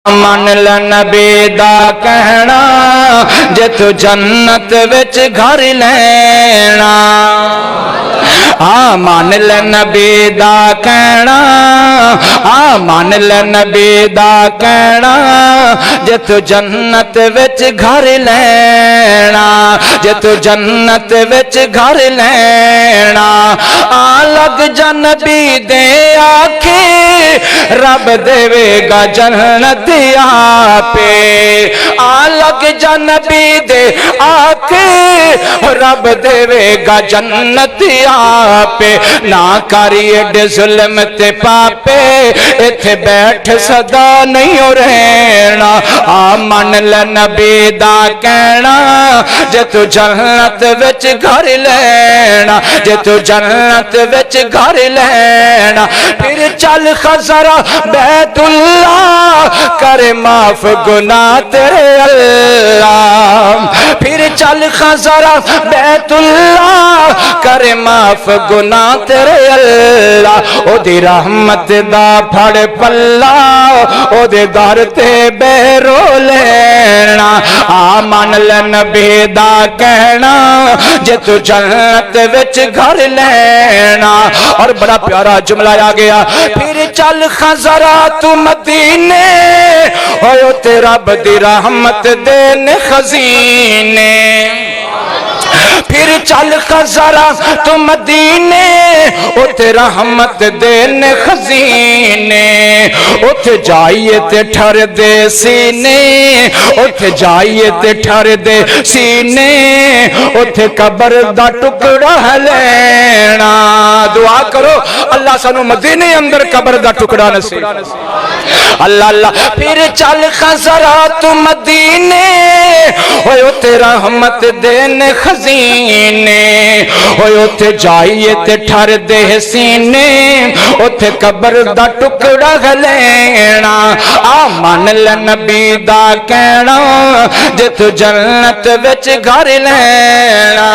من ل نبی دا کہنا جے تو جنت وچ گھر لینا مان ل نبی دا کہنا مان ل نبی دا کہنا جے تو جنت وچ گھر لینا جے تو جنت وچ گھر لینا لگ جا نبی دے آکھے رب دے گا جنت آپے لگ جا نبی دے آکھے رب دے گا جنت آپے نہ کری ایڈے ظلم تے پاپے ایتھے بیٹھ صدا نہیں ہو رہنا من ل نبی دا کہنا جے تو جنت وچ گھر لینا جے تو جنت وچ گھر لینا پھر چل خزرہ بیت اللہ کرے معاف گناہ تیرے اللہ پھر چل خزرہ بیت اللہ کرے معاف گناہ تیرے اللہ او دی رحمت دا پھڑ پلا او دے در تے بے رو لینا من ل نبی دا کہنا جے تو جنت وچ گھر لینا اور بڑا پیارا جملہ آ گیا پھر چل خزرہ تو مدینے ہوئے تیرا بدی رحمت دین خزینے پھر چل خزرہ تو مدینے اتے رحمت دین خزینے اتے جائیے تے ٹھر دے سینے اتے جائیے تے ٹھر دے سینے اتے قبر دا ٹکڑا لینا دعا کرو اللہ سانو مدینے اندر قبر دا ٹکڑا نصیب اللہ اللہ پھر چل خزرہ تو مدینے ہوئے اتے رحمت دین خزینے ہوئے اتے جائیے تے ٹھر دے سینے اتے قبر دا ٹکڑا لینا من ل نبی دا کہنا جے تو جنت وچ گھر لینا